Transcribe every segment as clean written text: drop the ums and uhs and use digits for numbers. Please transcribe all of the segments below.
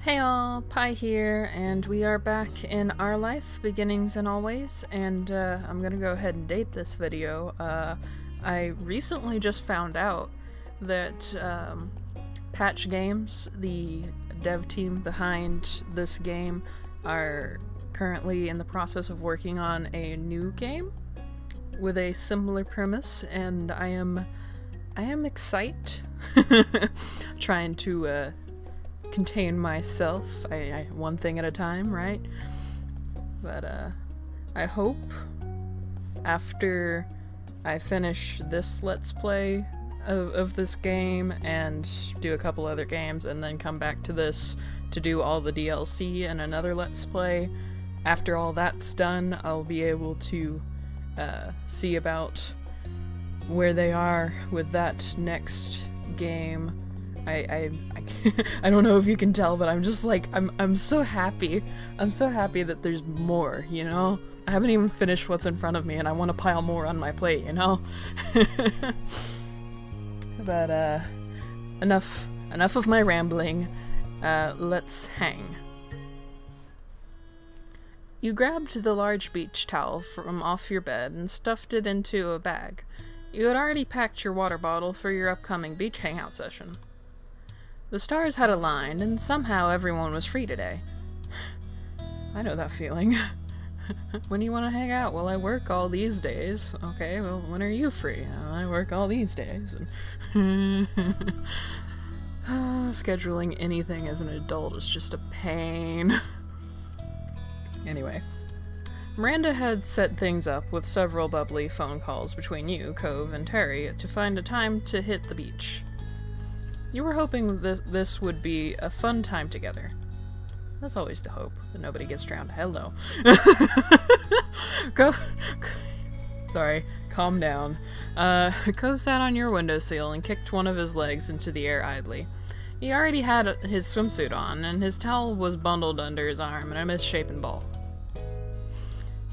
Hey all, Pi here, and we are back in Our Life, Beginnings and Always, and I'm gonna go ahead and date this video. I recently just found out that Patch Games, the dev team behind this game, are currently in the process of working on a new game with a similar premise, and I am excited. Trying to contain myself. I one thing at a time, right? But I hope after I finish this Let's Play of this game and do a couple other games and then come back to this to do all the DLC and another Let's Play, after all that's done, I'll be able to see about where they are with that next game. I don't know if you can tell, but I'm just like, I'm so happy. I'm so happy that there's more, you know? I haven't even finished what's in front of me and I want to pile more on my plate, you know? But, enough of my rambling. Let's hang. You grabbed the large beach towel from off your bed and stuffed it into a bag. You had already packed your water bottle for your upcoming beach hangout session. The stars had aligned, and somehow everyone was free today. I know that feeling. When do you want to hang out? Well, I work all these days. Okay, well, when are you free? I work all these days. And scheduling anything as an adult is just a pain. Anyway, Miranda had set things up with several bubbly phone calls between you, Cove, and Terry to find a time to hit the beach. You were hoping this would be a fun time together. That's always the hope, that nobody gets drowned. Hello. Sorry, calm down. Cove sat on your windowsill and kicked one of his legs into the air idly. He already had his swimsuit on, and his towel was bundled under his arm in a misshapen ball.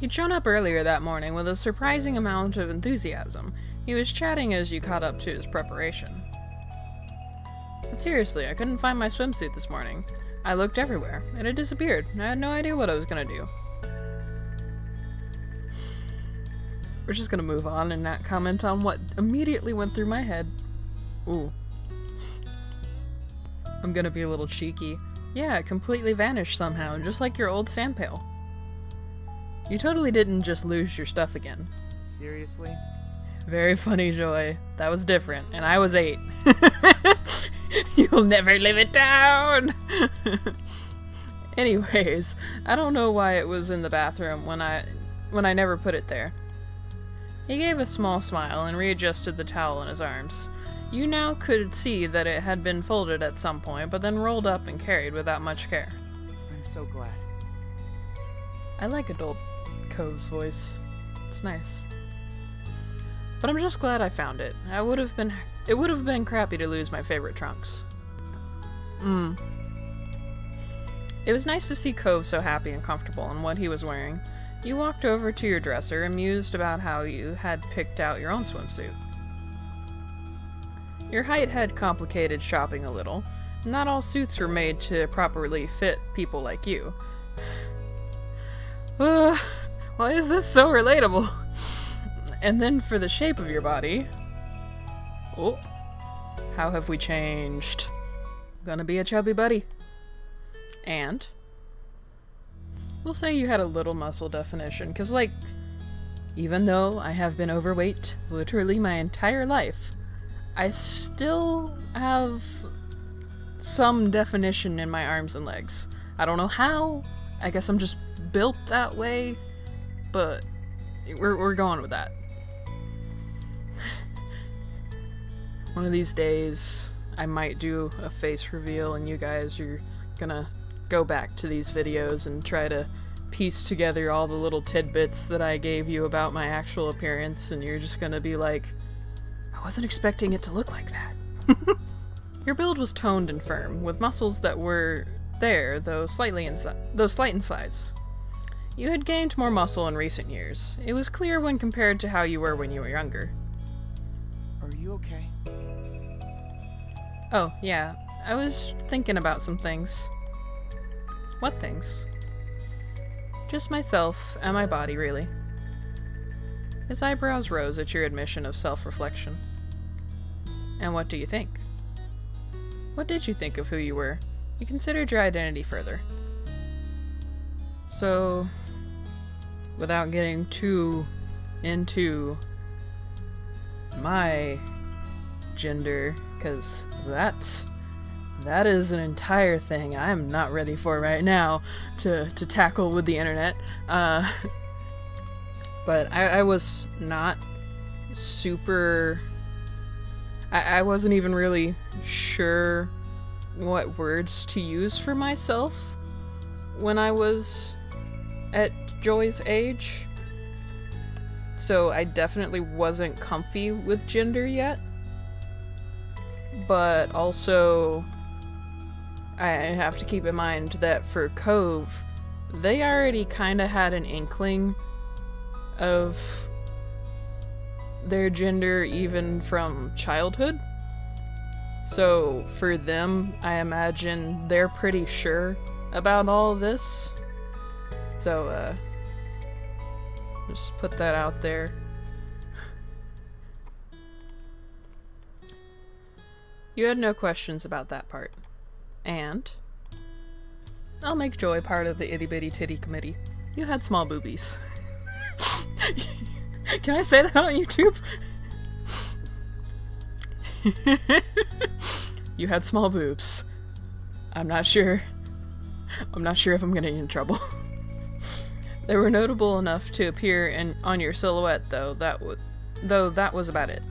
He'd shown up earlier that morning with a surprising amount of enthusiasm. He was chatting as you caught up to his preparation. Seriously, I couldn't find my swimsuit this morning. I looked everywhere. It had disappeared. I had no idea what I was gonna do. We're just gonna move on and not comment on what immediately went through my head. Ooh. I'm gonna be a little cheeky. Yeah, it completely vanished somehow, just like your old sand pail. You totally didn't just lose your stuff again. Seriously? Very funny, Joy. That was different, and I was 8. You'll never live it down! Anyways, I don't know why it was in the bathroom when I never put it there. He gave a small smile and readjusted the towel in his arms. You now could see that it had been folded at some point, but then rolled up and carried without much care. I'm so glad. I like adult Cove's voice. It's nice. But I'm just glad I found it. It would have been crappy to lose my favorite trunks. It was nice to see Cove so happy and comfortable in what he was wearing. You walked over to your dresser and mused about how you had picked out your own swimsuit. Your height had complicated shopping a little. Not all suits were made to properly fit people like you. Why is this so relatable? And then for the shape of your body... Oh, how have we changed? Gonna be a chubby buddy. And we'll say you had a little muscle definition, because, like, even though I have been overweight literally my entire life, I still have some definition in my arms and legs. I don't know how. I guess I'm just built that way, but we're going with that. One of these days, I might do a face reveal and you guys are gonna go back to these videos and try to piece together all the little tidbits that I gave you about my actual appearance, and you're just gonna be like, I wasn't expecting it to look like that. Your build was toned and firm, with muscles that were there, though slight in size. You had gained more muscle in recent years. It was clear when compared to how you were when you were younger. Are you okay? Oh, yeah. I was thinking about some things. What things? Just myself and my body, really. His eyebrows rose at your admission of self-reflection. And what do you think? What did you think of who you were? You considered your identity further. So, without getting too into my gender, because that is an entire thing I'm not ready for right now to tackle with the internet. But I was not super... I wasn't even really sure what words to use for myself when I was at Joy's age. So I definitely wasn't comfy with gender yet. But also, I have to keep in mind that for Cove, they already kind of had an inkling of their gender even from childhood. So for them, I imagine they're pretty sure about all of this. So, just put that out there. You had no questions about that part. And I'll make Joy part of the itty bitty titty committee. You had small boobies. Can I say that on YouTube? You had small boobs. I'm not sure if I'm gonna get in trouble. They were notable enough to appear on your silhouette, though that was about it.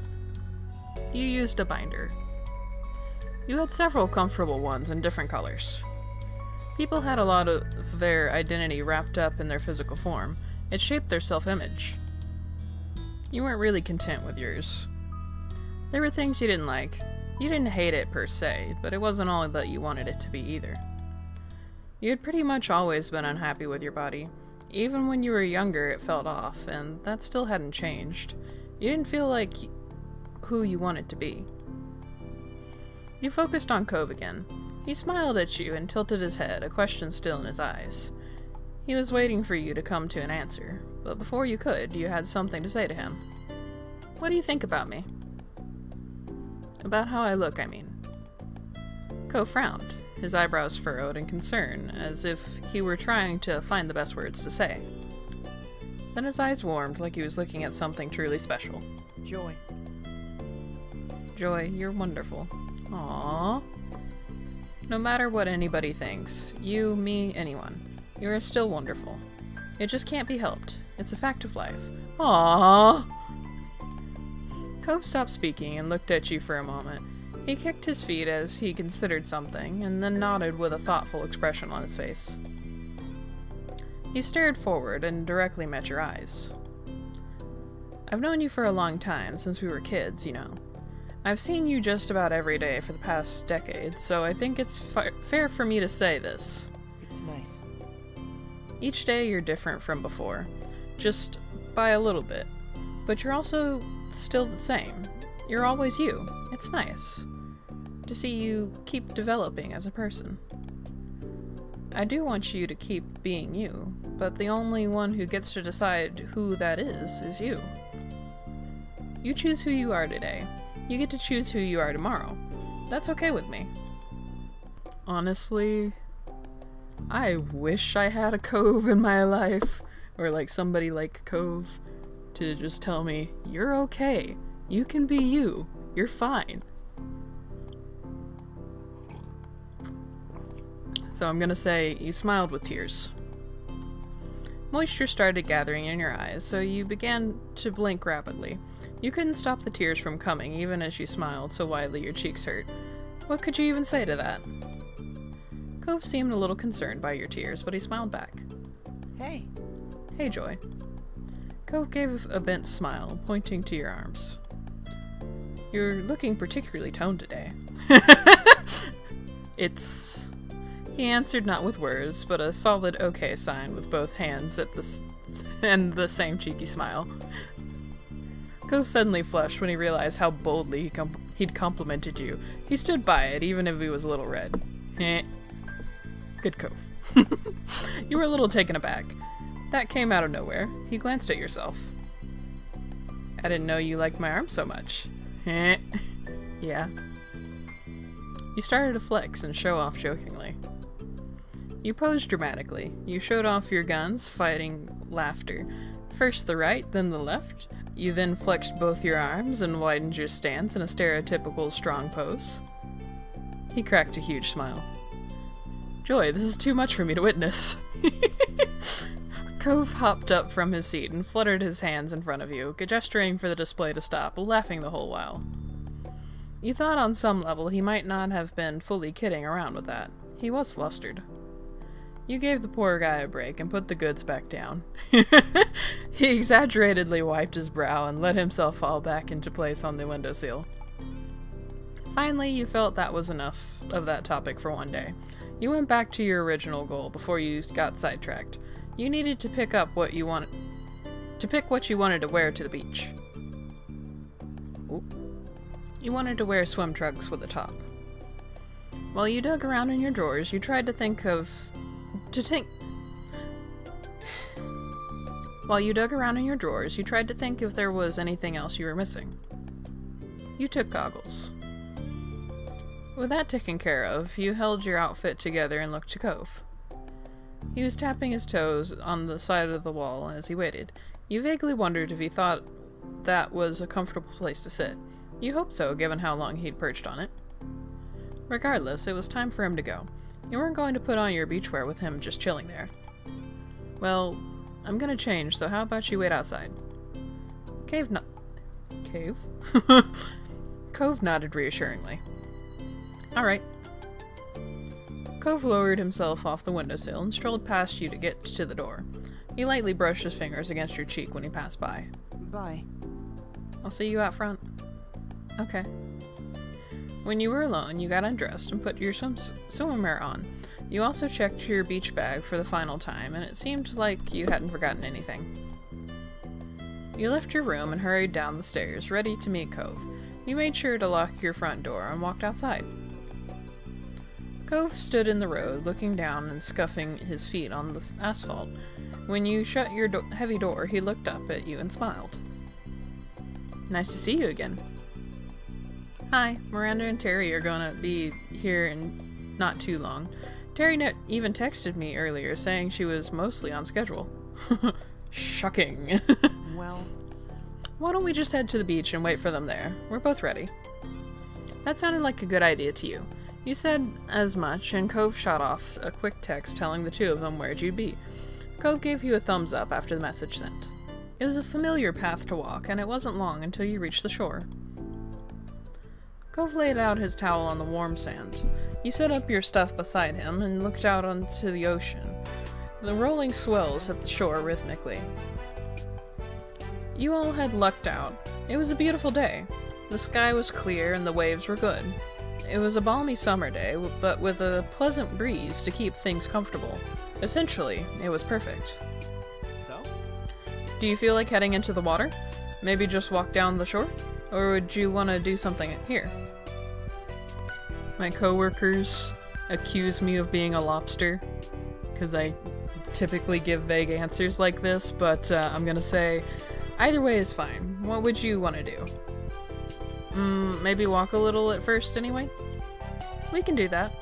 You used a binder. You had several comfortable ones in different colors. People had a lot of their identity wrapped up in their physical form. It shaped their self-image. You weren't really content with yours. There were things you didn't like. You didn't hate it per se, but it wasn't all that you wanted it to be either. You had pretty much always been unhappy with your body. Even when you were younger, it felt off, and that still hadn't changed. You didn't feel like who you wanted to be. You focused on Cove again. He smiled at you and tilted his head, a question still in his eyes. He was waiting for you to come to an answer, but before you could, you had something to say to him. What do you think about me? About how I look, I mean. Cove frowned, his eyebrows furrowed in concern, as if he were trying to find the best words to say. Then his eyes warmed like he was looking at something truly special. Joy. Joy, you're wonderful. Aww. No matter what anybody thinks, you, me, anyone, you are still wonderful. It just can't be helped. It's a fact of life. Aww. Cove stopped speaking and looked at you for a moment. He kicked his feet as he considered something, and then nodded with a thoughtful expression on his face. He stared forward and directly met your eyes. I've known you for a long time, since we were kids, you know. I've seen you just about every day for the past decade, so I think it's fair for me to say this. It's nice. Each day you're different from before, just by a little bit. But you're also still the same. You're always you. It's nice to see you keep developing as a person. I do want you to keep being you, but the only one who gets to decide who that is you. You choose who you are today. You get to choose who you are tomorrow. That's okay with me. Honestly, I wish I had a Cove in my life, or like somebody like Cove, to just tell me, you're okay. You can be you. You're fine. So I'm gonna say, you smiled with tears. Moisture started gathering in your eyes, so you began to blink rapidly. You couldn't stop the tears from coming, even as you smiled so widely your cheeks hurt. What could you even say to that? Cove seemed a little concerned by your tears, but he smiled back. Hey. Hey, Joy. Cove gave a bent smile, pointing to your arms. You're looking particularly toned today. It's... He answered not with words, but a solid okay sign with both hands and the same cheeky smile. Cove suddenly flushed when he realized how boldly he'd complimented you. He stood by it, even if he was a little red. Good Cove. You were a little taken aback. That came out of nowhere. You glanced at yourself. I didn't know you liked my arm so much. Yeah. You started to flex and show off jokingly. You posed dramatically. You showed off your guns, fighting laughter. First the right, then the left. You then flexed both your arms and widened your stance in a stereotypical strong pose. He cracked a huge smile. Joy, this is too much for me to witness. Cove hopped up from his seat and fluttered his hands in front of you, gesturing for the display to stop, laughing the whole while. You thought on some level he might not have been fully kidding around with that. He was flustered. You gave the poor guy a break and put the goods back down. He exaggeratedly wiped his brow and let himself fall back into place on the windowsill. Finally, you felt that was enough of that topic for one day. You went back to your original goal before you got sidetracked. You needed to pick what you wanted to wear to the beach. Oop. You wanted to wear swim trunks with a top. While you dug around in your drawers, you tried to think if there was anything else you were missing. You took goggles. With that taken care of, you held your outfit together and looked to Cove. He was tapping his toes on the side of the wall as he waited. You vaguely wondered if he thought that was a comfortable place to sit. You hoped so, given how long he'd perched on it. Regardless, it was time for him to go. You weren't going to put on your beachwear with him just chilling there. Well, I'm gonna change, so how about you wait outside? Cove nodded reassuringly. Alright. Cove lowered himself off the windowsill and strolled past you to get to the door. He lightly brushed his fingers against your cheek when he passed by. Bye. I'll see you out front. Okay. When you were alone, you got undressed and put your swimwear on. You also checked your beach bag for the final time, and it seemed like you hadn't forgotten anything. You left your room and hurried down the stairs, ready to meet Cove. You made sure to lock your front door and walked outside. Cove stood in the road, looking down and scuffing his feet on the asphalt. When you shut your heavy door, he looked up at you and smiled. Nice to see you again. Hi, Miranda and Terry are gonna be here in not too long. Terry even texted me earlier saying she was mostly on schedule. Shocking. Well, why don't we just head to the beach and wait for them there? We're both ready. That sounded like a good idea to you. You said as much, and Cove shot off a quick text telling the two of them where'd you be. Cove gave you a thumbs up after the message sent. It was a familiar path to walk, and it wasn't long until you reached the shore. Cove laid out his towel on the warm sand. You set up your stuff beside him and looked out onto the ocean. The rolling swells at the shore rhythmically. You all had lucked out. It was a beautiful day. The sky was clear and the waves were good. It was a balmy summer day, but with a pleasant breeze to keep things comfortable. Essentially, it was perfect. so? Do you feel like heading into the water? Maybe just walk down the shore? Or would you want to do something here? My coworkers accuse me of being a lobster, because I typically give vague answers like this, but I'm gonna say either way is fine. What would you want to do? Maybe walk a little at first anyway? We can do that.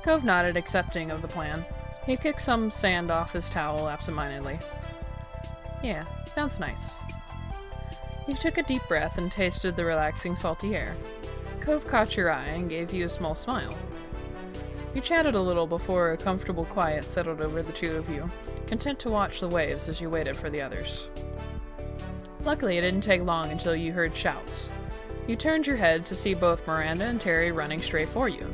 Cove nodded, accepting of the plan. He kicked some sand off his towel absentmindedly. Yeah, sounds nice. You took a deep breath and tasted the relaxing salty air. Cove caught your eye and gave you a small smile. You chatted a little before a comfortable quiet settled over the two of you, content to watch the waves as you waited for the others. Luckily, it didn't take long until you heard shouts. You turned your head to see both Miranda and Terry running straight for you.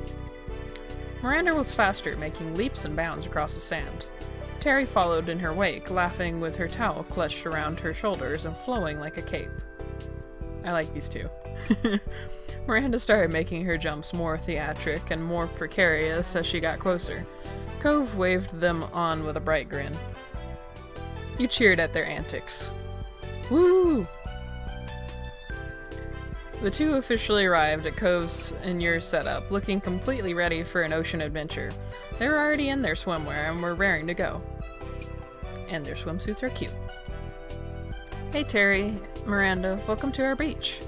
Miranda was faster, making leaps and bounds across the sand. Terry followed in her wake, laughing with her towel clutched around her shoulders and flowing like a cape. I like these two. Miranda started making her jumps more theatric and more precarious as she got closer. Cove waved them on with a bright grin. You cheered at their antics. Woo! The two officially arrived at Cove's in your setup, looking completely ready for an ocean adventure. They were already in their swimwear and were raring to go. And their swimsuits are cute. Hey Terry, Miranda, welcome to our beach.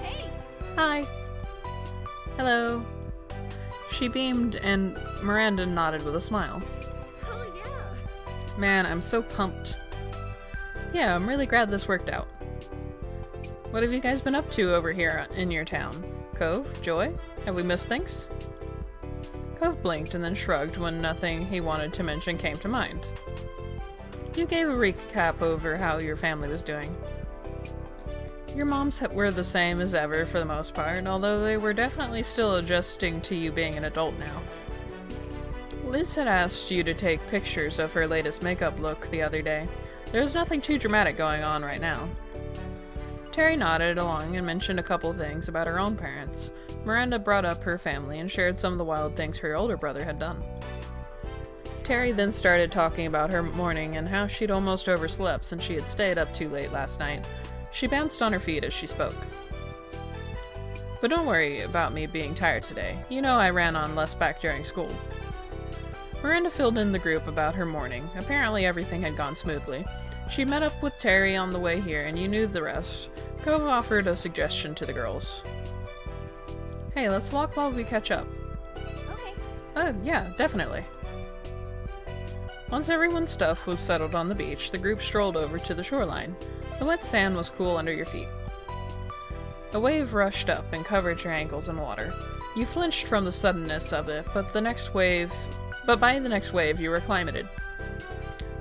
Hey! Hi. Hello. She beamed and Miranda nodded with a smile. Oh yeah! Man, I'm so pumped. Yeah, I'm really glad this worked out. What have you guys been up to over here in your town? Cove? Joy? Have we missed things? Cove blinked and then shrugged when nothing he wanted to mention came to mind. You gave a recap over how your family was doing. Your moms were the same as ever for the most part, although they were definitely still adjusting to you being an adult now. Liz had asked you to take pictures of her latest makeup look the other day. There was nothing too dramatic going on right now. Terry nodded along and mentioned a couple things about her own parents. Miranda brought up her family and shared some of the wild things her older brother had done. Terry then started talking about her morning and how she'd almost overslept since she had stayed up too late last night. She bounced on her feet as she spoke. But don't worry about me being tired today. You know I ran on less back during school. Miranda filled in the group about her morning. Apparently everything had gone smoothly. She met up with Terry on the way here, and you knew the rest. Cove offered a suggestion to the girls. Hey, let's walk while we catch up. Okay. Yeah, definitely. Once everyone's stuff was settled on the beach, the group strolled over to the shoreline. The wet sand was cool under your feet. A wave rushed up and covered your ankles in water. You flinched from the suddenness of it, but by the next wave you were acclimated.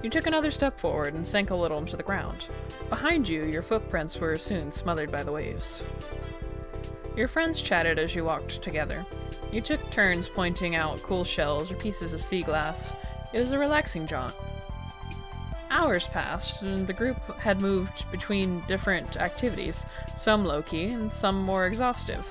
You took another step forward and sank a little into the ground. Behind you, your footprints were soon smothered by the waves. Your friends chatted as you walked together. You took turns pointing out cool shells or pieces of sea glass. It was a relaxing jaunt. Hours passed, and the group had moved between different activities, some low-key and some more exhaustive.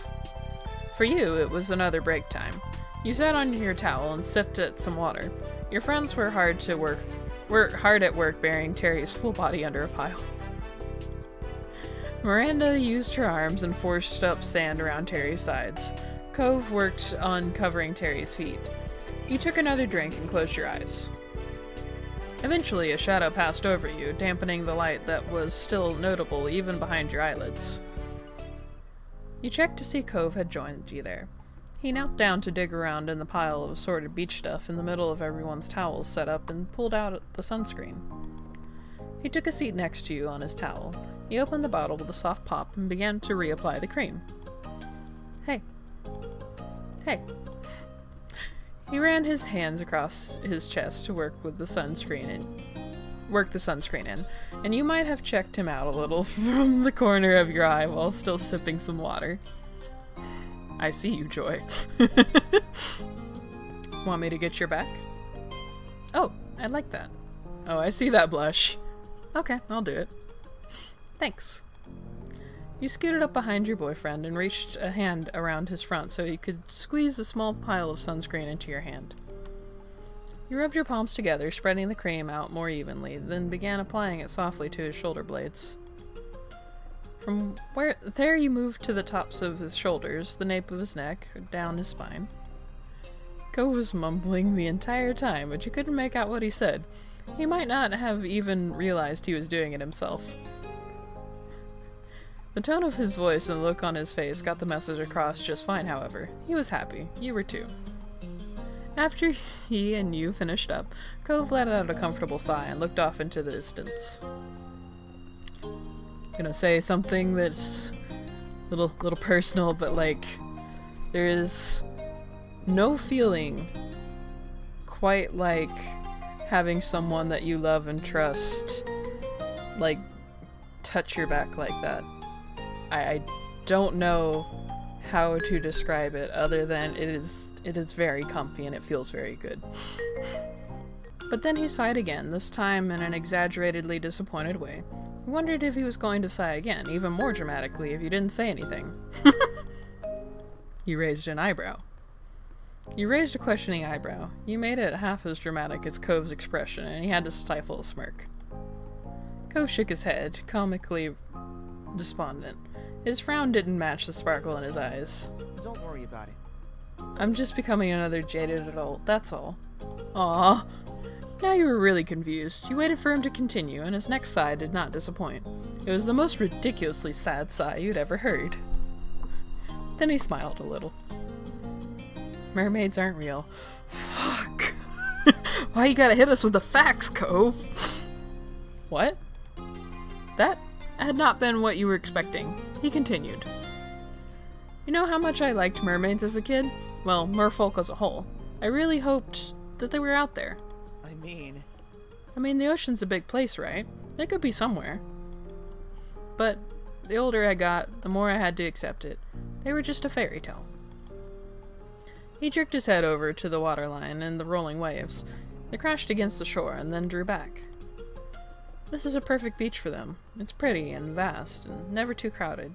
For you, it was another break time. You sat on your towel and sipped at some water. Your friends were hard at work bearing Terry's full body under a pile. Miranda used her arms and forced up sand around Terry's sides. Cove worked on covering Terry's feet. You took another drink and closed your eyes. Eventually, a shadow passed over you, dampening the light that was still notable even behind your eyelids. You checked to see Cove had joined you there. He knelt down to dig around in the pile of assorted beach stuff in the middle of everyone's towels set up and pulled out the sunscreen. He took a seat next to you on his towel. He opened the bottle with a soft pop and began to reapply the cream. Hey. Hey. He ran his hands across his chest to work the sunscreen in, and you might have checked him out a little from the corner of your eye while still sipping some water. I see you, Joy. Want me to get your back? Oh, I like that. Oh, I see that blush. Okay, I'll do it. Thanks. You scooted up behind your boyfriend and reached a hand around his front so you could squeeze a small pile of sunscreen into your hand. You rubbed your palms together, spreading the cream out more evenly, then began applying it softly to his shoulder blades. From there you moved to the tops of his shoulders, the nape of his neck, down his spine. Cove was mumbling the entire time, but you couldn't make out what he said. He might not have even realized he was doing it himself. The tone of his voice and the look on his face got the message across just fine, however. He was happy. You were too. After he and you finished up, Cove let out a comfortable sigh and looked off into the distance. Gonna say something that's a little personal, but like, there is no feeling quite like having someone that you love and trust like touch your back like that. I don't know how to describe it other than it is very comfy and it feels very good. But then he sighed again, this time in an exaggeratedly disappointed way. He wondered if he was going to sigh again, even more dramatically if you didn't say anything. You raised an eyebrow. You raised a questioning eyebrow. You made it half as dramatic as Cove's expression, and he had to stifle a smirk. Cove shook his head, comically despondent. His frown didn't match the sparkle in his eyes. Don't worry about it. I'm just becoming another jaded adult, that's all. Aww. Now you were really confused. You waited for him to continue, and his next sigh did not disappoint. It was the most ridiculously sad sigh you'd ever heard. Then he smiled a little. Mermaids aren't real. Fuck. Why you gotta hit us with the facts, Cove? What? That had not been what you were expecting. He continued. You know how much I liked mermaids as a kid? Well, merfolk as a whole. I really hoped that they were out there. I mean, the ocean's a big place, right? They could be somewhere. But the older I got, the more I had to accept it. They were just a fairy tale. He jerked his head over to the waterline and the rolling waves. They crashed against the shore and then drew back. This is a perfect beach for them. It's pretty and vast and never too crowded.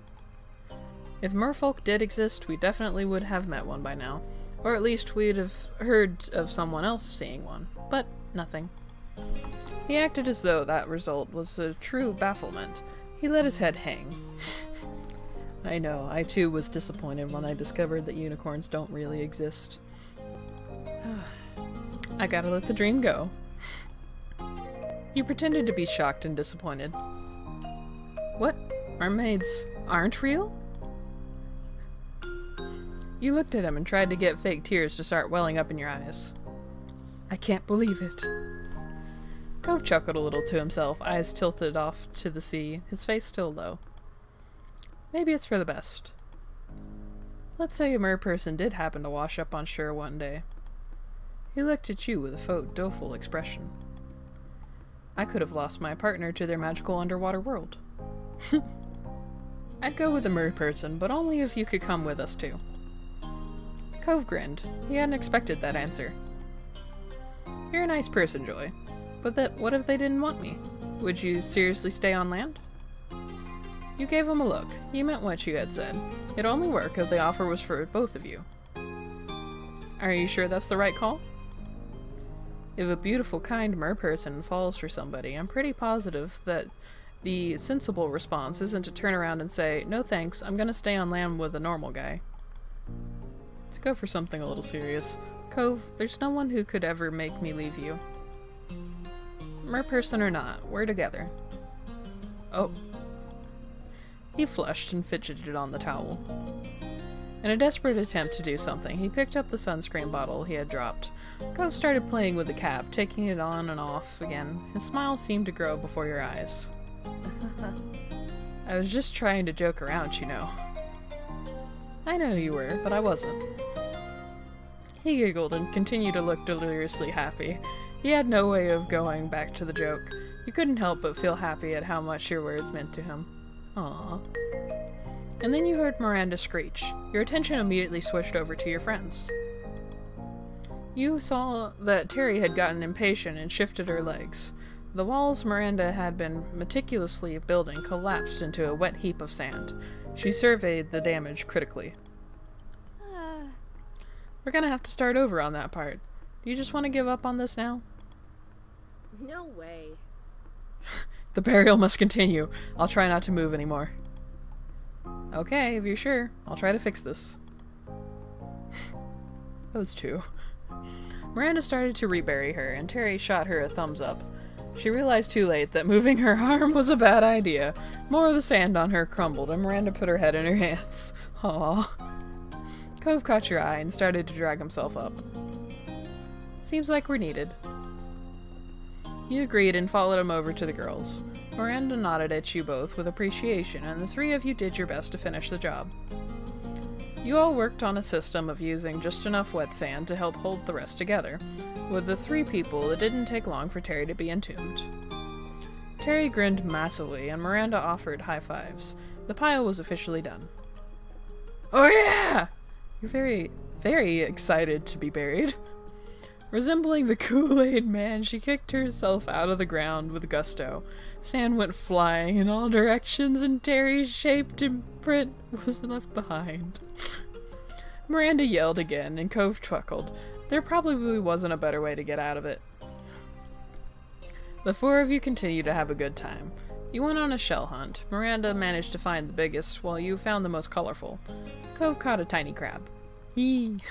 If merfolk did exist, we definitely would have met one by now. Or at least we'd have heard of someone else seeing one. But nothing. He acted as though that result was a true bafflement. He let his head hang. I know, I too was disappointed when I discovered that unicorns don't really exist. I gotta let the dream go. You pretended to be shocked and disappointed. What? Mermaids aren't real? You looked at him and tried to get fake tears to start welling up in your eyes. I can't believe it. Cove chuckled a little to himself, eyes tilted off to the sea, his face still low. Maybe it's for the best. Let's say a merperson did happen to wash up on shore one day. He looked at you with a doleful expression. I could have lost my partner to their magical underwater world. I'd go with a merperson, but only if you could come with us too. Cove grinned. He hadn't expected that answer. You're a nice person, Joy. But what if they didn't want me? Would you seriously stay on land? You gave him a look. You meant what you had said. It'd only work if the offer was for both of you. Are you sure that's the right call? If a beautiful, kind merperson falls for somebody, I'm pretty positive that the sensible response isn't to turn around and say, no thanks, I'm gonna stay on land with a normal guy. Let's go for something a little serious. Cove, there's no one who could ever make me leave you. Merperson or not, we're together. Oh. He flushed and fidgeted on the towel. In a desperate attempt to do something, he picked up the sunscreen bottle he had dropped. Cove started playing with the cap, taking it on and off again. His smile seemed to grow before your eyes. I was just trying to joke around, you know. I know you were, but I wasn't. He giggled and continued to look deliriously happy. He had no way of going back to the joke. You couldn't help but feel happy at how much your words meant to him. Aww. And then you heard Miranda screech. Your attention immediately switched over to your friends. You saw that Terry had gotten impatient and shifted her legs. The walls Miranda had been meticulously building collapsed into a wet heap of sand. She surveyed the damage critically. We're gonna have to start over on that part. Do you just want to give up on this now? No way. The burial must continue. I'll try not to move anymore. Okay, if you're sure. I'll try to fix this. Those two. Miranda started to rebury her, and Terry shot her a thumbs up. She realized too late that moving her arm was a bad idea. More of the sand on her crumbled, and Miranda put her head in her hands. Aww. Cove caught your eye and started to drag himself up. Seems like we're needed. You agreed and followed him over to the girls. Miranda nodded at you both with appreciation, and the three of you did your best to finish the job. You all worked on a system of using just enough wet sand to help hold the rest together. With the three people, it didn't take long for Terry to be entombed. Terry grinned massively, and Miranda offered high fives. The pile was officially done. Oh yeah! You're very, very excited to be buried. Resembling the Kool-Aid man, she kicked herself out of the ground with gusto. Sand went flying in all directions, and Terry's shaped imprint was left behind. Miranda yelled again, and Cove chuckled. There probably wasn't a better way to get out of it. The four of you continued to have a good time. You went on a shell hunt. Miranda managed to find the biggest, while you found the most colorful. Cove caught a tiny crab. Yee!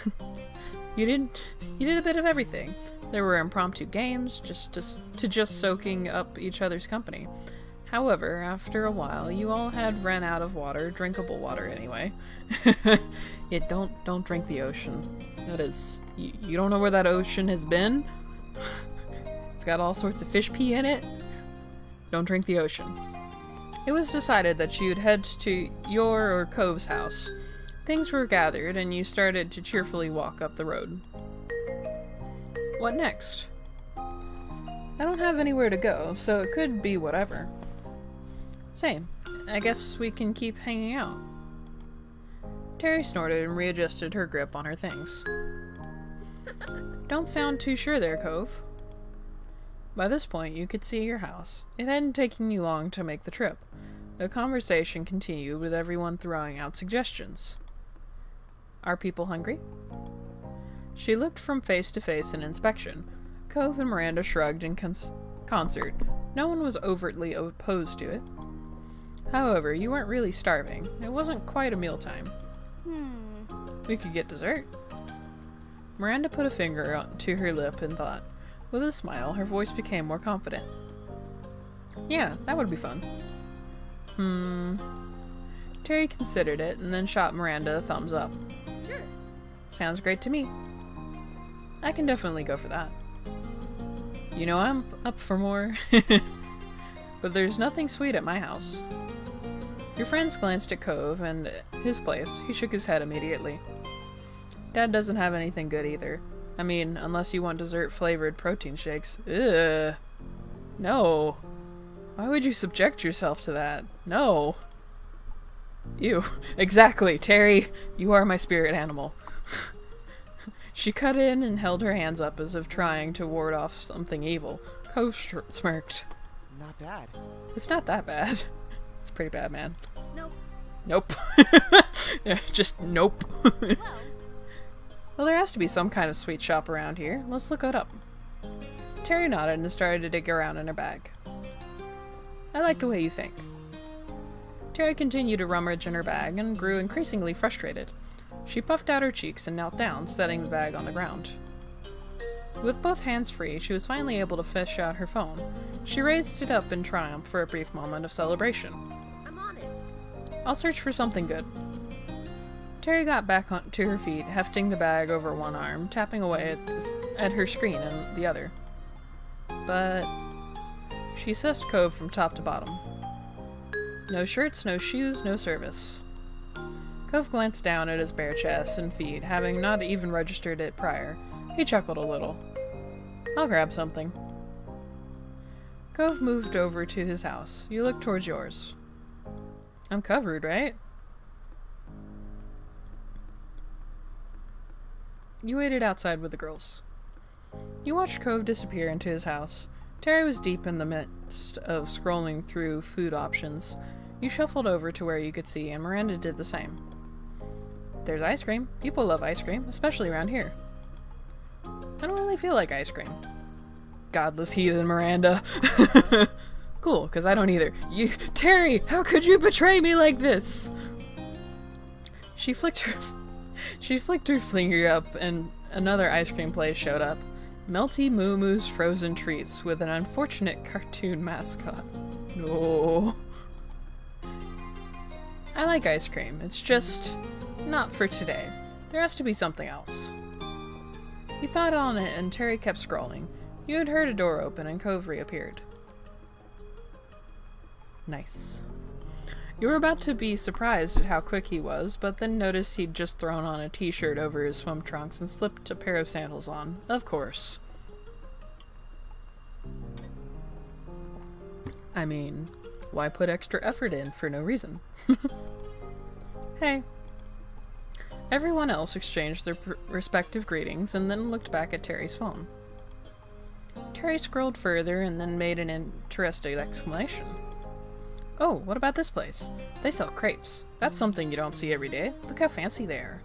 You did a bit of everything. There were impromptu games, just soaking up each other's company. However, after a while, you all had ran out of water, drinkable water anyway. Don't drink the ocean. That is, you don't know where that ocean has been? It's got all sorts of fish pee in it. Don't drink the ocean. It was decided that you'd head to your or Cove's house. Things were gathered, and you started to cheerfully walk up the road. What next? I don't have anywhere to go, so it could be whatever. Same. I guess we can keep hanging out. Terry snorted and readjusted her grip on her things. Don't sound too sure there, Cove. By this point, you could see your house. It hadn't taken you long to make the trip. The conversation continued with everyone throwing out suggestions. Are people hungry? She looked from face to face in inspection. Cove and Miranda shrugged in concert. No one was overtly opposed to it. However, you weren't really starving. It wasn't quite a mealtime. We could get dessert. Miranda put a finger to her lip and thought. With a smile, her voice became more confident. Yeah, that would be fun. Terry considered it and then shot Miranda a thumbs up. Sure. Sounds great to me. I can definitely go for that. You know, I'm up for more. But there's nothing sweet at my house. Your friends glanced at Cove and his place. He shook his head immediately. Dad doesn't have anything good either. I mean, unless you want dessert-flavored protein shakes. Ugh. No. Why would you subject yourself to that? No. Ew. Exactly, Terry. You are my spirit animal. She cut in and held her hands up as if trying to ward off something evil. Cove smirked. Not bad. It's not that bad. It's pretty bad, man. Nope. Nope. Yeah, just nope. Well, there has to be some kind of sweet shop around here. Let's look it up. Terry nodded and started to dig around in her bag. I like the way you think. Terry continued to rummage in her bag and grew increasingly frustrated. She puffed out her cheeks and knelt down, setting the bag on the ground. With both hands free, she was finally able to fish out her phone. She raised it up in triumph for a brief moment of celebration. I'm on it. I'll search for something good. Terry got back to her feet, hefting the bag over one arm, tapping away at her screen and the other. But she assessed Cove from top to bottom. No shirts, no shoes, no service. Cove glanced down at his bare chest and feet, having not even registered it prior. He chuckled a little. I'll grab something. Cove moved over to his house. You looked towards yours. I'm covered, right? You waited outside with the girls. You watched Cove disappear into his house. Terry was deep in the midst of scrolling through food options. You shuffled over to where you could see, and Miranda did the same. There's ice cream. People love ice cream, especially around here. I don't really feel like ice cream. Godless heathen, Miranda. Cool, because I don't either. Terry, how could you betray me like this? She flicked her finger up, and another ice cream place showed up. Melty Moo Moo's frozen treats with an unfortunate cartoon mascot. No. I like ice cream. It's just not for today. There has to be something else. You thought on it, and Terry kept scrolling. You had heard a door open, and Cove reappeared. Nice. You were about to be surprised at how quick he was, but then noticed he'd just thrown on a t-shirt over his swim trunks and slipped a pair of sandals on. Of course. I mean, why put extra effort in for no reason? Hey. Everyone else exchanged their respective greetings and then looked back at Terry's phone. Terry scrolled further and then made an interested exclamation. Oh, what about this place? They sell crepes. That's something you don't see every day. Look how fancy they are.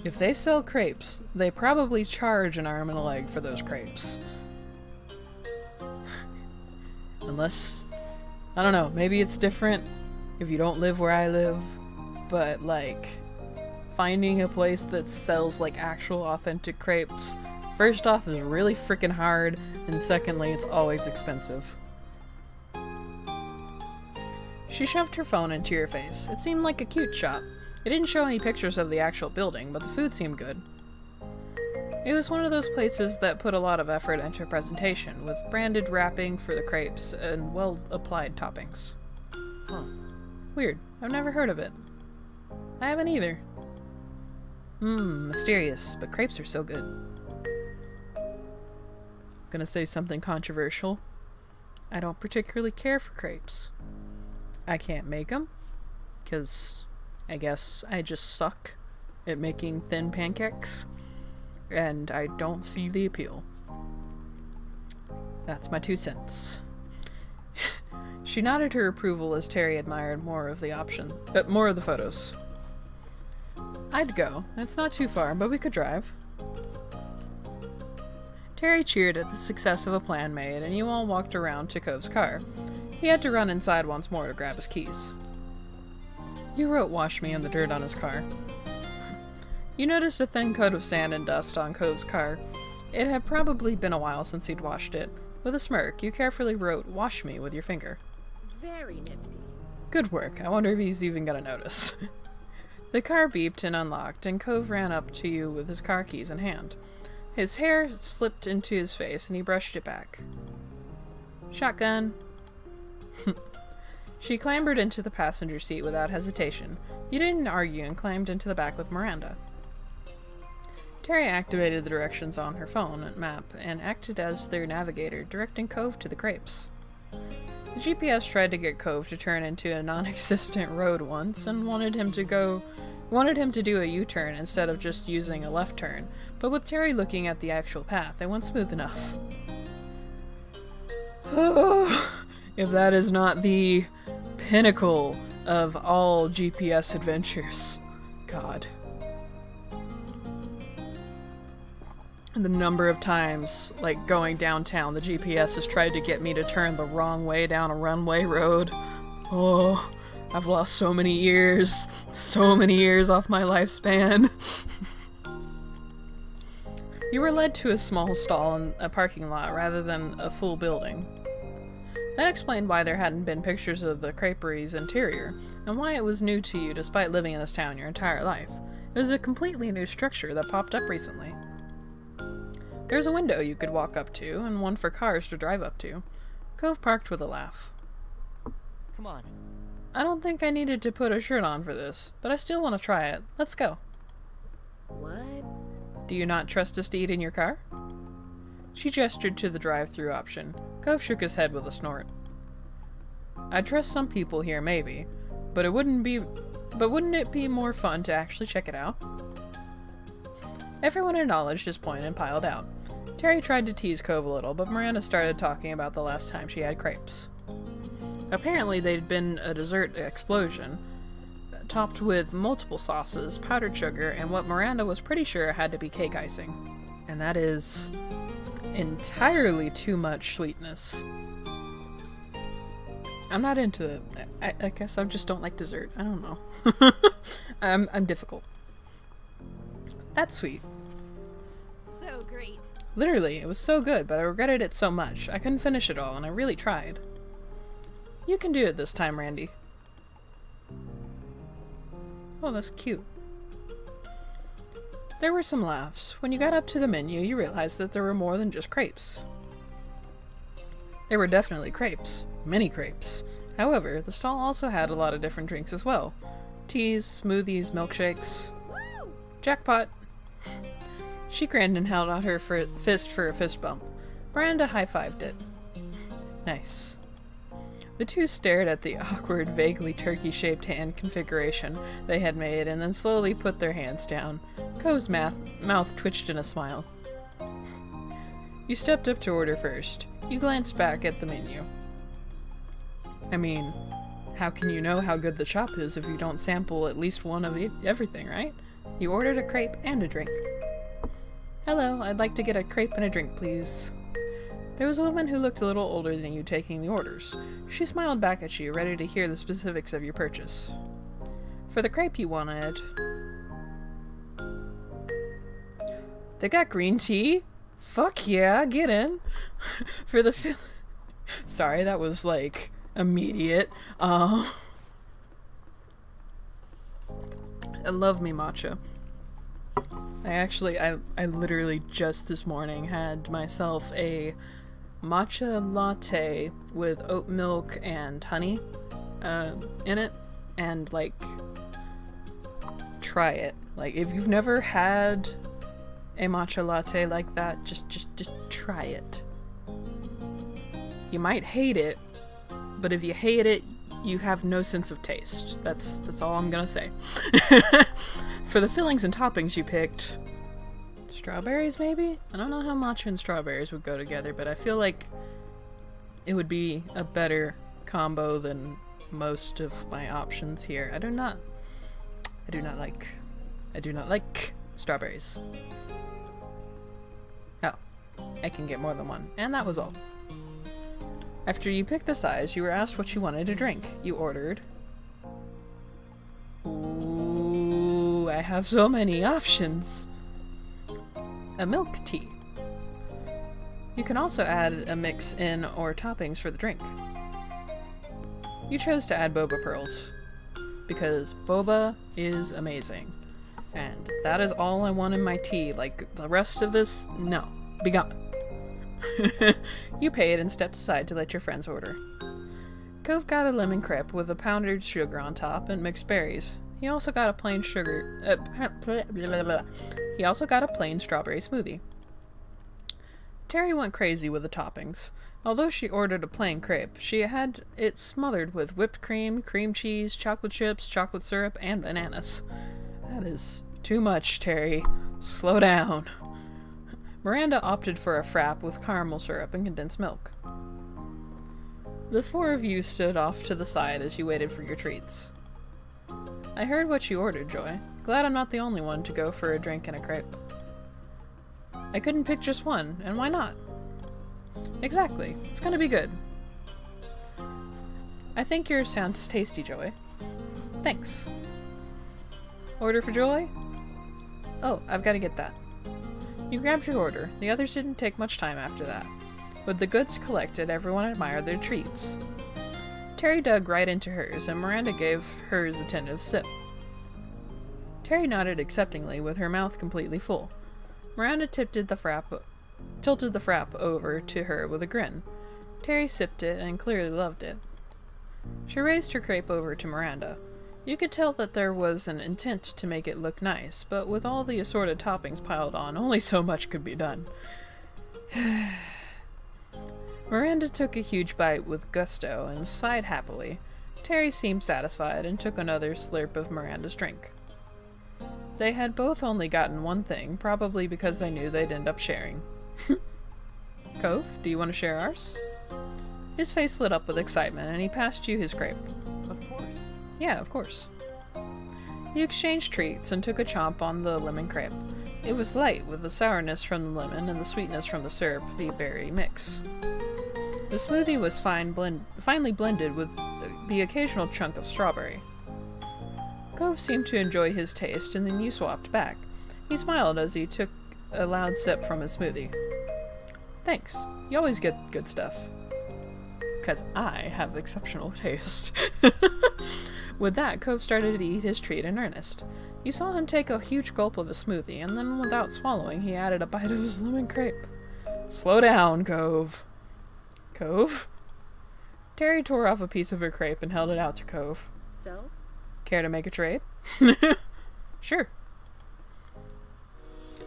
If they sell crepes, they probably charge an arm and a leg for those crepes. Unless I don't know, maybe it's different if you don't live where I live, but like, finding a place that sells like actual authentic crepes, first off, is really freaking hard, and secondly, it's always expensive. She shoved her phone into your face. It seemed like a cute shop. It didn't show any pictures of the actual building, but the food seemed good. It was one of those places that put a lot of effort into presentation, with branded wrapping for the crepes and well-applied toppings. Huh. Weird. I've never heard of it. I haven't either. Mysterious, but crepes are so good. Gonna say something controversial. I don't particularly care for crepes. I can't make them, because I guess I just suck at making thin pancakes, and I don't see the appeal. That's my 2 cents. She nodded her approval as Terry admired more of the photos. I'd go. It's not too far, but we could drive. Terry cheered at the success of a plan made, and you all walked around to Cove's car. He had to run inside once more to grab his keys. You wrote "Wash Me" in the dirt on his car. You noticed a thin coat of sand and dust on Cove's car. It had probably been a while since he'd washed it. With a smirk, you carefully wrote "Wash Me" with your finger. Very nifty. Good work. I wonder if he's even gonna notice. The car beeped and unlocked, and Cove ran up to you with his car keys in hand. His hair slipped into his face, and he brushed it back. Shotgun. She clambered into the passenger seat without hesitation. You didn't argue and climbed into the back with Miranda. Terry activated the directions on her phone and map and acted as their navigator, directing Cove to the crepes. The GPS tried to get Cove to turn into a non-existent road once and wanted him to do a U-turn instead of just using a left turn, but with Terry looking at the actual path, it went smooth enough. Oh, if that is not the pinnacle of all GPS adventures. God. The number of times, like going downtown, the GPS has tried to get me to turn the wrong way down a runway road. Oh, I've lost so many years off my lifespan. You were led to a small stall in a parking lot rather than a full building. That explained why there hadn't been pictures of the crepery's interior, and why it was new to you despite living in this town your entire life. It was a completely new structure that popped up recently. There's a window you could walk up to, and one for cars to drive up to. Cove parked with a laugh. Come on. I don't think I needed to put a shirt on for this, but I still want to try it. Let's go. What? Do you not trust us to eat in your car? She gestured to the drive-through option. Cove shook his head with a snort. I trust some people here, maybe, but wouldn't it be more fun to actually check it out? Everyone acknowledged his point and piled out. Terry tried to tease Cove a little, but Miranda started talking about the last time she had crepes. Apparently they'd been a dessert explosion, topped with multiple sauces, powdered sugar, and what Miranda was pretty sure had to be cake icing. And that is entirely too much sweetness. I'm not into it. I guess I just don't like dessert. I don't know. I'm difficult. That's sweet. So great. Literally, it was so good, but I regretted it so much. I couldn't finish it all, and I really tried. You can do it this time, Randy. Oh, that's cute. There were some laughs. When you got up to the menu, you realized that there were more than just crepes. There were definitely crepes. Many crepes. However, the stall also had a lot of different drinks as well. Teas, smoothies, milkshakes. Woo! Jackpot! She grinned and held out her fist for a fist bump. Miranda high-fived it. Nice. The two stared at the awkward, vaguely turkey-shaped hand configuration they had made and then slowly put their hands down. Cove's mouth twitched in a smile. You stepped up to order first. You glanced back at the menu. I mean, how can you know how good the shop is if you don't sample at least one of everything, right? You ordered a crepe and a drink. Hello, I'd like to get a crepe and a drink, please. There was a woman who looked a little older than you taking the orders. She smiled back at you, ready to hear the specifics of your purchase. For the crepe you wanted... They got green tea? Fuck yeah, get in. For the Sorry, that was like immediate. I love me matcha. I literally just this morning had myself a matcha latte with oat milk and honey in it, and like, try it. Like, if you've never had a matcha latte like that, just try it. You might hate it, but if you hate it, you have no sense of taste. That's all I'm gonna say. For the fillings and toppings you picked, strawberries maybe? I don't know how matcha and strawberries would go together, but I feel like it would be a better combo than most of my options here. I do not like strawberries. Oh, I can get more than one, and that was all. After you picked the size, you were asked what you wanted to drink. You ordered... Ooh, I have so many options. A milk tea. You can also add a mix in or toppings for the drink. You chose to add boba pearls, because boba is amazing. And that is all I want in my tea. Like, the rest of this, no. Be gone. You paid and stepped aside to let your friends order. Cove got a lemon crepe with a pounded sugar on top and mixed berries. He also got a plain strawberry smoothie. Terry went crazy with the toppings. Although she ordered a plain crepe, she had it smothered with whipped cream, cream cheese, chocolate chips, chocolate syrup, and bananas. That is too much, Terry. Slow down. Miranda opted for a frap with caramel syrup and condensed milk. The four of you stood off to the side as you waited for your treats. I heard what you ordered, Joy. Glad I'm not the only one to go for a drink and a crepe. I couldn't pick just one, and why not? Exactly. It's gonna be good. I think yours sounds tasty, Joy. Thanks. Order for Joy? Oh, I've got to get that. You grabbed your order. The others didn't take much time after that. With the goods collected, everyone admired their treats. Terry dug right into hers, and Miranda gave hers a tentative sip. Terry nodded acceptingly, with her mouth completely full. Miranda tilted the frap over to her with a grin. Terry sipped it and clearly loved it. She raised her crepe over to Miranda. You could tell that there was an intent to make it look nice, but with all the assorted toppings piled on, only so much could be done. Miranda took a huge bite with gusto and sighed happily. Terry seemed satisfied and took another slurp of Miranda's drink. They had both only gotten one thing, probably because they knew they'd end up sharing. Cove, do you want to share ours? His face lit up with excitement, and he passed you his crepe. Of course. Yeah, of course. You exchanged treats and took a chomp on the lemon crepe. It was light, with the sourness from the lemon and the sweetness from the syrupy berry mix. The smoothie was finely blended with the occasional chunk of strawberry. Cove seemed to enjoy his taste, and then you swapped back. He smiled as he took a loud sip from his smoothie. Thanks. You always get good stuff. 'Cause I have exceptional taste. With that, Cove started to eat his treat in earnest. You saw him take a huge gulp of his smoothie, and then without swallowing, he added a bite of his lemon crepe. Slow down, Cove. Cove? Terry tore off a piece of her crepe and held it out to Cove. So? Care to make a trade? Sure.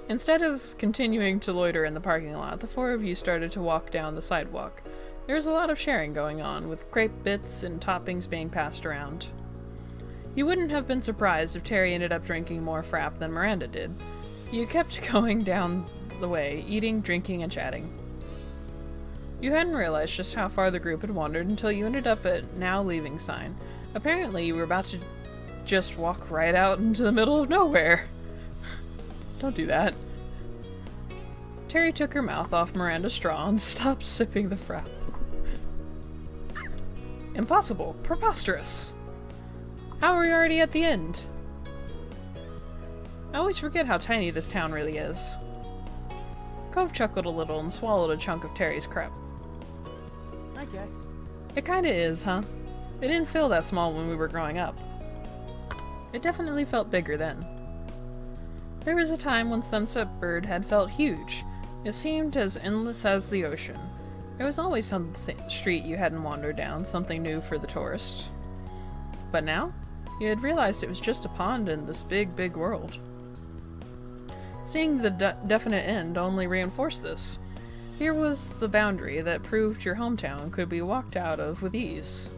Instead of continuing to loiter in the parking lot, the four of you started to walk down the sidewalk. There was a lot of sharing going on, with crepe bits and toppings being passed around. You wouldn't have been surprised if Terry ended up drinking more frap than Miranda did. You kept going down the way, eating, drinking, and chatting. You hadn't realized just how far the group had wandered until you ended up at Now Leaving sign. Apparently, you were about to just walk right out into the middle of nowhere. Don't do that. Terry took her mouth off Miranda's straw and stopped sipping the frap. Impossible. Preposterous. How are we already at the end? I always forget how tiny this town really is. Cove chuckled a little and swallowed a chunk of Terry's crepe. I guess. It kinda is, huh? It didn't feel that small when we were growing up. It definitely felt bigger then. There was a time when Sunset Bird had felt huge. It seemed as endless as the ocean. There was always some street you hadn't wandered down, something new for the tourist. But now, you had realized it was just a pond in this big, big world. Seeing the definite end only reinforced this. Here was the boundary that proved your hometown could be walked out of with ease.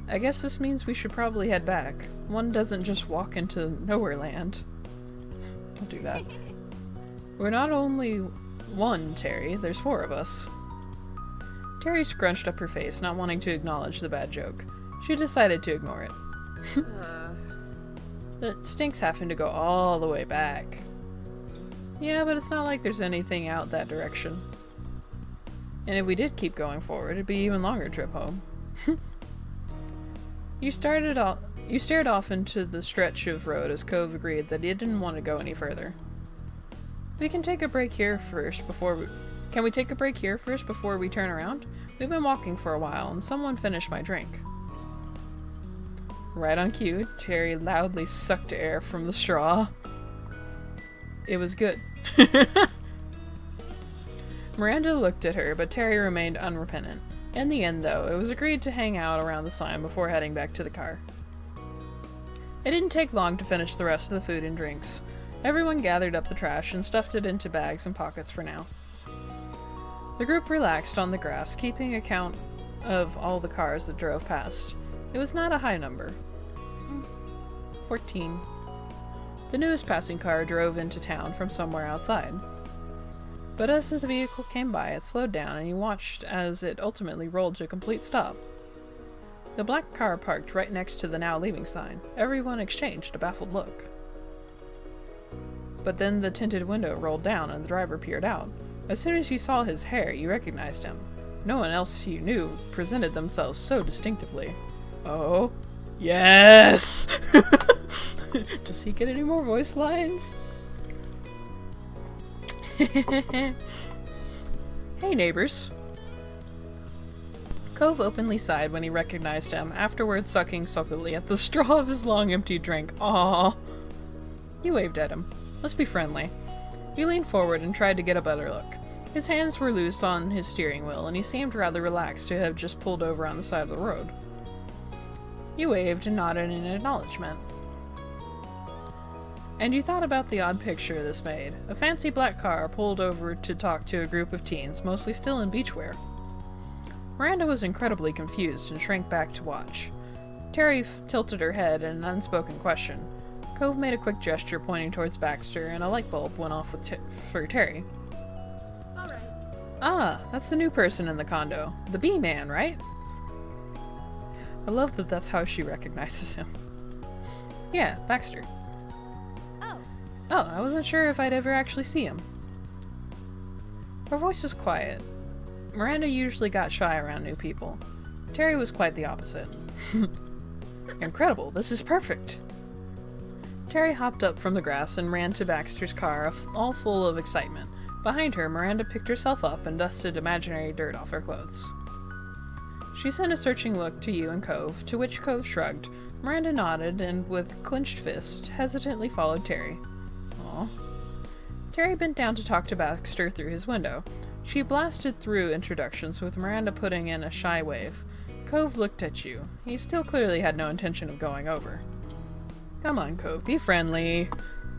I guess this means we should probably head back. One doesn't just walk into nowhere land. Don't do that. We're not only one, Terry. There's 4 of us. Terry scrunched up her face, not wanting to acknowledge the bad joke. She decided to ignore it. It stinks having to go all the way back. Yeah, but it's not like there's anything out that direction. And if we did keep going forward, it'd be an even longer trip home. You stared off into the stretch of road as Cove agreed that he didn't want to go any further. Can we take a break here first before we turn around? We've been walking for a while, and someone finished my drink. Right on cue, Terry loudly sucked air from the straw. It was good. Miranda looked at her, but Terry remained unrepentant. In the end, though, it was agreed to hang out around the sign before heading back to the car. It didn't take long to finish the rest of the food and drinks. Everyone gathered up the trash and stuffed it into bags and pockets for now. The group relaxed on the grass, keeping account of all the cars that drove past. It was not a high number. 14. The newest passing car drove into town from somewhere outside. But as the vehicle came by, it slowed down and he watched as it ultimately rolled to a complete stop. The black car parked right next to the now leaving sign. Everyone exchanged a baffled look. But then the tinted window rolled down and the driver peered out. As soon as you saw his hair, you recognized him. No one else you knew presented themselves so distinctively. Oh, yes! Does he get any more voice lines? Hey, neighbors. Cove openly sighed when he recognized him, afterwards sucking sulkily at the straw of his long empty drink. Aww. You waved at him. Let's be friendly. He leaned forward and tried to get a better look. His hands were loose on his steering wheel, and he seemed rather relaxed to have just pulled over on the side of the road. You waved and nodded in acknowledgement. And you thought about the odd picture this made. A fancy black car pulled over to talk to a group of teens, mostly still in beachwear. Miranda was incredibly confused and shrank back to watch. Terry tilted her head in an unspoken question. Cove made a quick gesture pointing towards Baxter, and a light bulb went off for Terry. Alright. Ah, that's the new person in the condo. The bee-man, right? I love that that's how she recognizes him. Yeah, Baxter. Oh, I wasn't sure if I'd ever actually see him. Her voice was quiet. Miranda usually got shy around new people. Terry was quite the opposite. Incredible, this is perfect! Terry hopped up from the grass and ran to Baxter's car, all full of excitement. Behind her, Miranda picked herself up and dusted imaginary dirt off her clothes. She sent a searching look to you and Cove, to which Cove shrugged. Miranda nodded and, with clenched fist, hesitantly followed Terry. Aw. Terry bent down to talk to Baxter through his window. She blasted through introductions, with Miranda putting in a shy wave. Cove looked at you. He still clearly had no intention of going over. Come on, Cove, be friendly.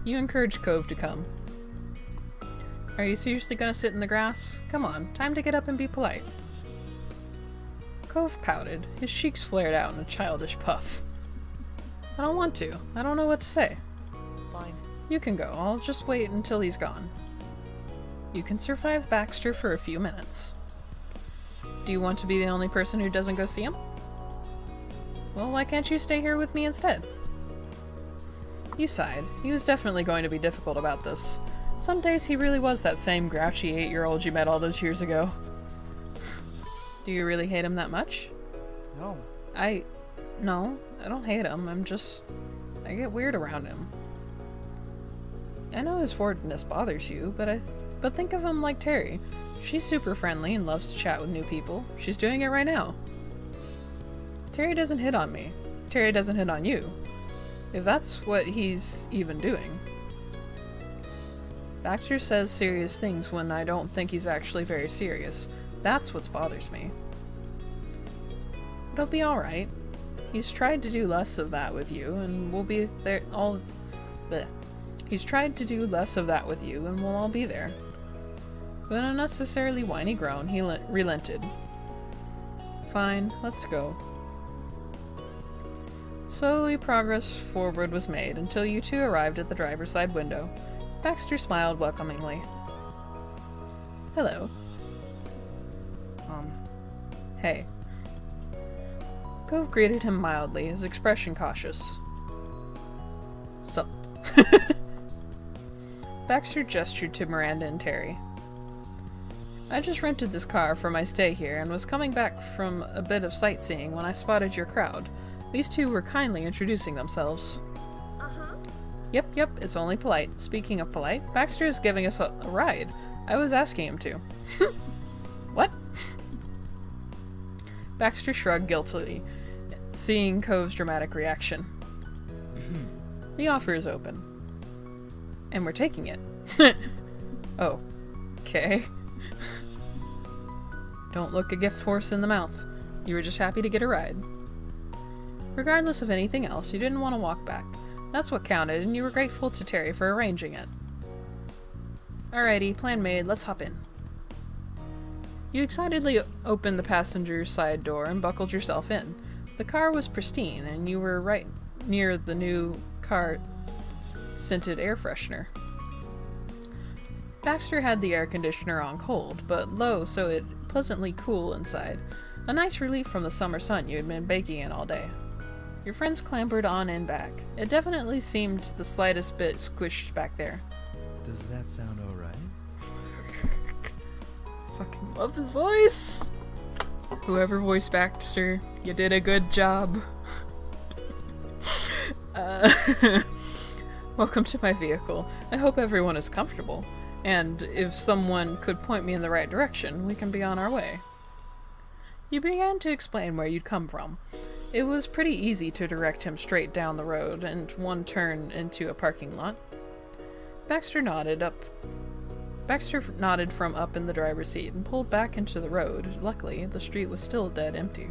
You encouraged Cove to come. Are you seriously gonna sit in the grass? Come on, time to get up and be polite. Cove pouted. His cheeks flared out in a childish puff. I don't want to. I don't know what to say. Fine. You can go. I'll just wait until he's gone. You can survive Baxter for a few minutes. Do you want to be the only person who doesn't go see him? Well, why can't you stay here with me instead? You sighed. He was definitely going to be difficult about this. Some days he really was that same grouchy 8-year-old you met all those years ago. Do you really hate him that much? No. No, I don't hate him. I get weird around him. I know his forwardness bothers you, but think of him like Terry. She's super friendly and loves to chat with new people. She's doing it right now. Terry doesn't hit on me. Terry doesn't hit on you. If that's what he's even doing. Baxter says serious things when I don't think he's actually very serious. That's what bothers me. It'll be alright. He's tried to do less of that with you, and we'll be there all... Bleh. He's tried to do less of that with you, and we'll all be there. With an unnecessarily whiny groan, he relented. Fine, let's go. Slowly, progress forward was made, until you two arrived at the driver's side window. Baxter smiled welcomingly. Hello. Hey. Cove greeted him mildly, his expression cautious. Sup? Baxter gestured to Miranda and Terry. I just rented this car for my stay here and was coming back from a bit of sightseeing when I spotted your crowd. These two were kindly introducing themselves. Uh-huh. Yep, it's only polite. Speaking of polite, Baxter is giving us a ride. I was asking him to. What? Baxter shrugged guiltily, seeing Cove's dramatic reaction. The offer is open. And we're taking it. Oh. Okay. Don't look a gift horse in the mouth. You were just happy to get a ride. Regardless of anything else, you didn't want to walk back. That's what counted, and you were grateful to Terry for arranging it. Alrighty, plan made, let's hop in. You excitedly opened the passenger side door and buckled yourself in. The car was pristine, and you were right near the new car scented air freshener. Baxter had the air conditioner on cold, but low so it pleasantly cool inside. A nice relief from the summer sun you had been baking in all day. Your friends clambered on in back. It definitely seemed the slightest bit squished back there. Does that sound alright? Fucking love his voice! Whoever voiced Baxter, you did a good job. Welcome to my vehicle. I hope everyone is comfortable. And if someone could point me in the right direction, we can be on our way. You began to explain where you'd come from. It was pretty easy to direct him straight down the road and one turn into a parking lot. Baxter nodded from up in the driver's seat and pulled back into the road. Luckily, the street was still dead empty.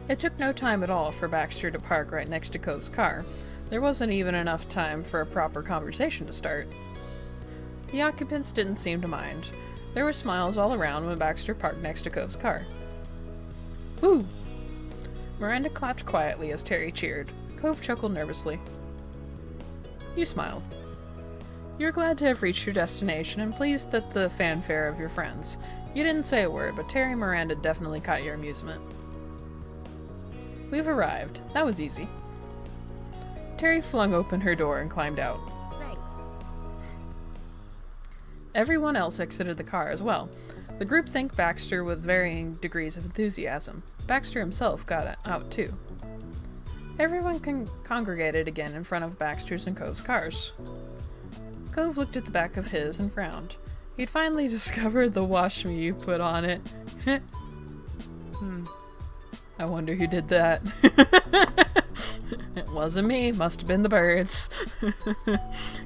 It took no time at all for Baxter to park right next to Cove's car. There wasn't even enough time for a proper conversation to start. The occupants didn't seem to mind. There were smiles all around when Baxter parked next to Cove's car. Woo! Miranda clapped quietly as Terry cheered. Cove chuckled nervously. You smiled. You're glad to have reached your destination and pleased at the fanfare of your friends. You didn't say a word, but Terry and Miranda definitely caught your amusement. We've arrived. That was easy. Terry flung open her door and climbed out. Thanks. Everyone else exited the car as well. The group thanked Baxter with varying degrees of enthusiasm. Baxter himself got out too. Everyone congregated again in front of Baxter's and Cove's cars. Cove looked at the back of his and frowned. He'd finally discovered the wash me you put on it. I wonder who did that. It wasn't me, must have been the birds.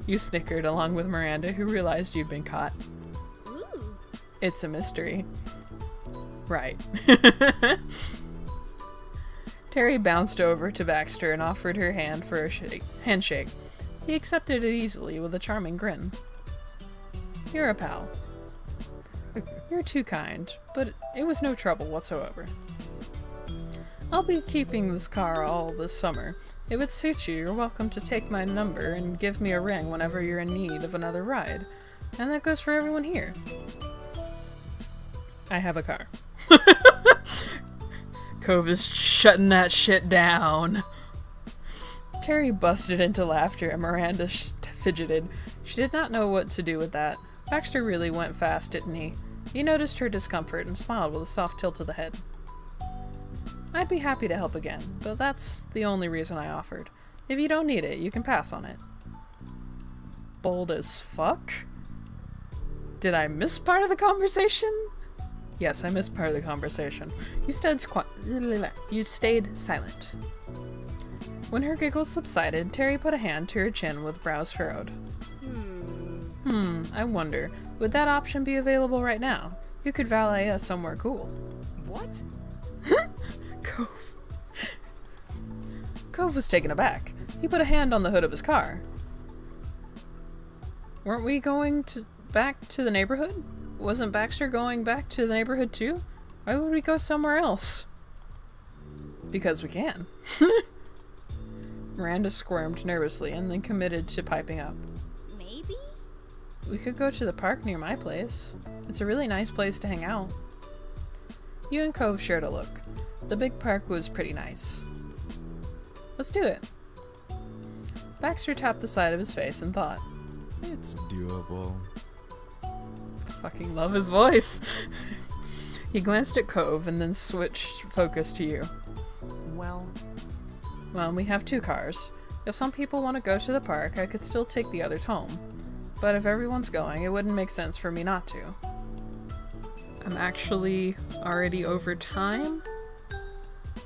You snickered along with Miranda, who realized you'd been caught. Ooh. It's a mystery. Right. Terry bounced over to Baxter and offered her hand for a handshake. He accepted it easily with a charming grin. You're a pal. You're too kind, but it was no trouble whatsoever. I'll be keeping this car all this summer. If it suits you, you're welcome to take my number and give me a ring whenever you're in need of another ride. And that goes for everyone here. I have a car. Cove is shutting that shit down. Terry busted into laughter and Miranda fidgeted. She did not know what to do with that. Baxter really went fast, didn't he? He noticed her discomfort and smiled with a soft tilt of the head. I'd be happy to help again, but that's the only reason I offered. If you don't need it, you can pass on it. Bold as fuck? Did I miss part of the conversation? Yes, I missed part of the conversation. You stayed silent. When her giggles subsided, Terry put a hand to her chin with brows furrowed. I wonder, would that option be available right now? You could valet us somewhere cool. What? Cove. Cove was taken aback. He put a hand on the hood of his car. Weren't we going back to the neighborhood? Wasn't Baxter going back to the neighborhood too? Why would we go somewhere else? Because we can. Miranda squirmed nervously and then committed to piping up. Maybe? We could go to the park near my place. It's a really nice place to hang out. You and Cove shared a look. The big park was pretty nice. Let's do it. Baxter tapped the side of his face and thought. It's doable. Fucking love his voice. He glanced at Cove and then switched focus to you. Well, We have 2 cars. If some people want to go to the park, I could still take the others home. But if everyone's going, it wouldn't make sense for me not to. I'm actually already over time,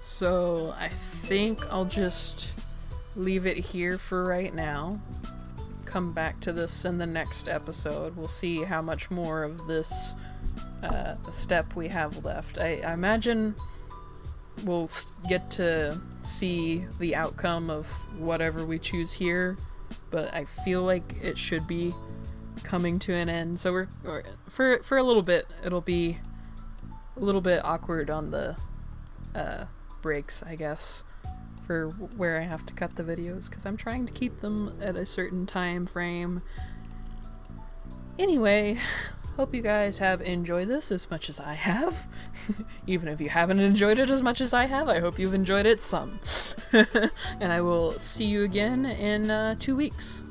so I think I'll just leave it here for right now. Come back to this in the next episode. We'll see how much more of this step we have left. I imagine we'll get to see the outcome of whatever we choose here, but I feel like it should be coming to an end. So for a little bit, it'll be a little bit awkward on the breaks, I guess, for where I have to cut the videos, because I'm trying to keep them at a certain time frame. Anyway, hope you guys have enjoyed this as much as I have. Even if you haven't enjoyed it as much as I have, I hope you've enjoyed it some. And I will see you again in 2 weeks.